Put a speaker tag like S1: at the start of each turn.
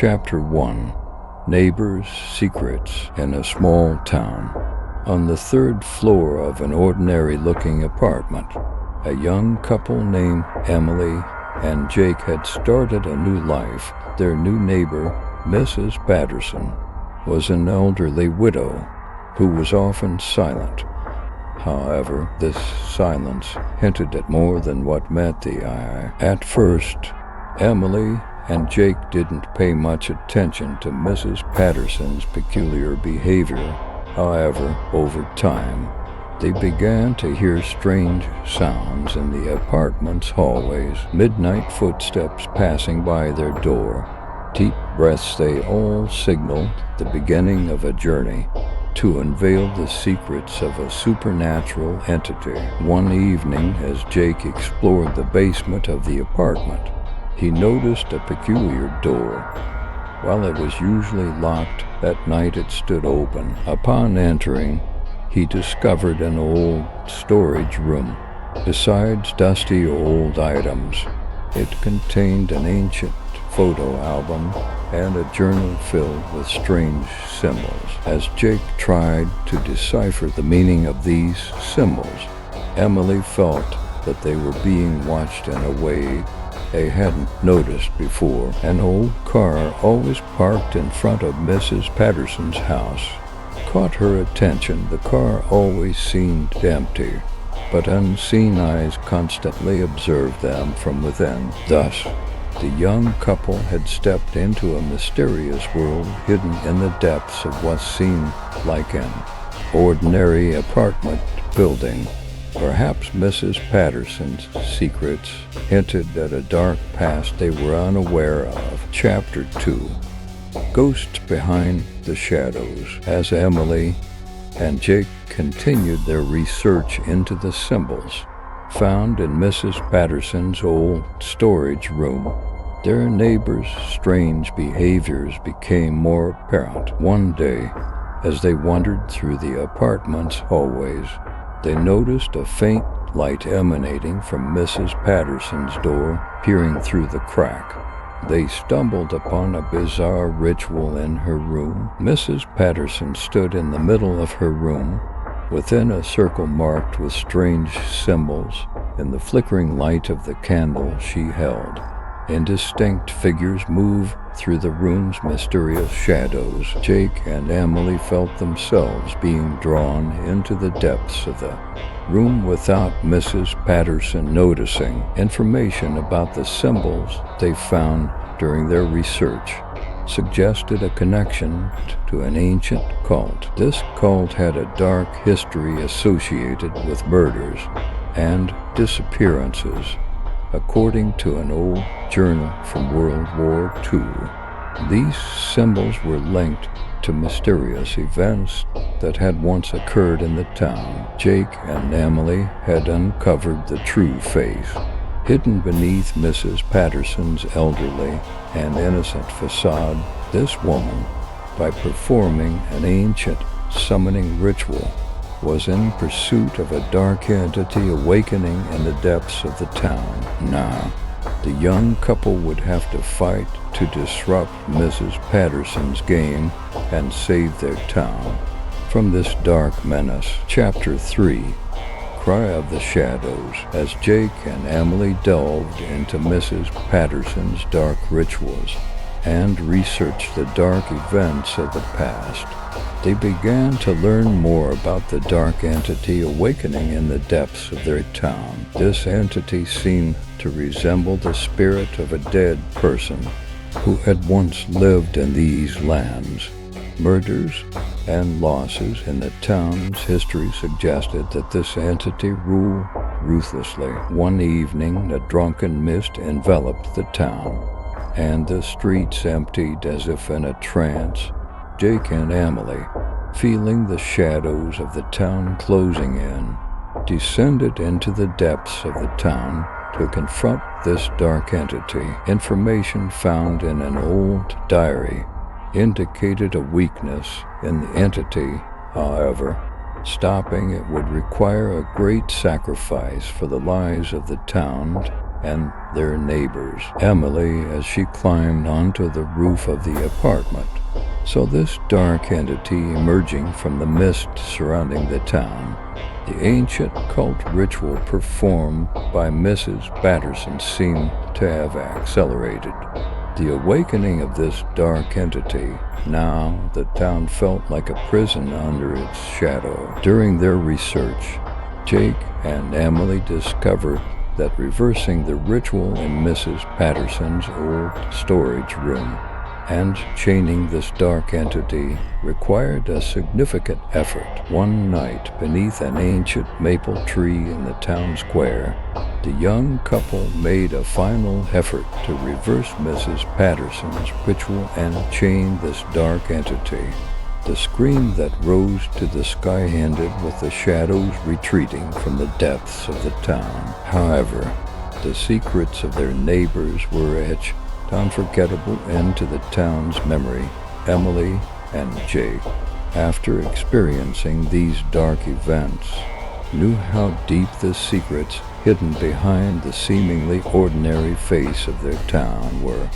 S1: Chapter 1. Neighbors' Secrets in a Small Town. On the third floor of an ordinary-looking apartment, a young couple named Emily and Jake had started a new life. Their new neighbor, Mrs. Patterson, was an elderly widow who was often silent. However, this silence hinted at more than what met the eye. At first, Emily and Jake didn't pay much attention to Mrs. Patterson's peculiar behavior. However, over time, they began to hear strange sounds in the apartment's hallways, midnight footsteps passing by their door, deep breaths. They all signaled the beginning of a journey to unveil the secrets of a supernatural entity. One evening, as Jake explored the basement of the apartment, he noticed a peculiar door. While it was usually locked, at night it stood open. Upon entering, he discovered an old storage room. Besides dusty old items, it contained an ancient photo album and a journal filled with strange symbols. As Jake tried to decipher the meaning of these symbols, Emily felt that they were being watched in a way they hadn't noticed before. An old car, always parked in front of Mrs. Patterson's house, caught her attention. The car always seemed empty, but unseen eyes constantly observed them from within. Thus, the young couple had stepped into a mysterious world hidden in the depths of what seemed like an ordinary apartment building. Perhaps Mrs. Patterson's secrets hinted at a dark past they were unaware of. Chapter 2. Ghosts Behind the Shadows. As Emily and Jake continued their research into the symbols found in Mrs. Patterson's old storage room, their neighbors' strange behaviors became more apparent. One day, as they wandered through the apartment's hallways, they noticed a faint light emanating from Mrs. Patterson's door, peering through the crack. They stumbled upon a bizarre ritual in her room. Mrs. Patterson stood in the middle of her room, within a circle marked with strange symbols. In the flickering light of the candle she held, indistinct figures moved through the room's mysterious shadows. Jake and Emily felt themselves being drawn into the depths of the room without Mrs. Patterson noticing. Information about the symbols they found during their research suggested a connection to an ancient cult. This cult had a dark history associated with murders and disappearances, according to an old journal from World War II. These symbols were linked to mysterious events that had once occurred in the town. Jake and Emily had uncovered the true face. Hidden beneath Mrs. Patterson's elderly and innocent facade, this woman, by performing an ancient summoning ritual, was in pursuit of a dark entity awakening in the depths of the town. Now, the young couple would have to fight to disrupt Mrs. Patterson's game and save their town from this dark menace. Chapter 3. Cry of the Shadows. As Jake and Emily delved into Mrs. Patterson's dark rituals and researched the dark events of the past, they began to learn more about the dark entity awakening in the depths of their town. This entity seemed to resemble the spirit of a dead person who had once lived in these lands. Murders and losses in the town's history suggested that this entity ruled ruthlessly. One evening, a drunken mist enveloped the town, and the streets emptied as if in a trance. Jake and Emily, feeling the shadows of the town closing in, descended into the depths of the town to confront this dark entity. Information found in an old diary indicated a weakness in the entity. However, stopping it would require a great sacrifice for the lives of the town and their neighbors. Emily, as she climbed onto the roof of the apartment, saw this dark entity emerging from the mist surrounding the town. The ancient cult ritual performed by Mrs. Patterson seemed to have accelerated. The awakening of this dark entity, now the town felt like a prison under its shadow. During their research, Jake and Emily discovered that reversing the ritual in Mrs. Patterson's old storage room and chaining this dark entity required a significant effort. One night, beneath an ancient maple tree in the town square, the young couple made a final effort to reverse Mrs. Patterson's ritual and chain this dark entity. The scream that rose to the sky ended with the shadows retreating from the depths of the town. However, the secrets of their neighbors were etched unforgettable into the town's memory. Emily and Jake, after experiencing these dark events, knew how deep the secrets hidden behind the seemingly ordinary face of their town were.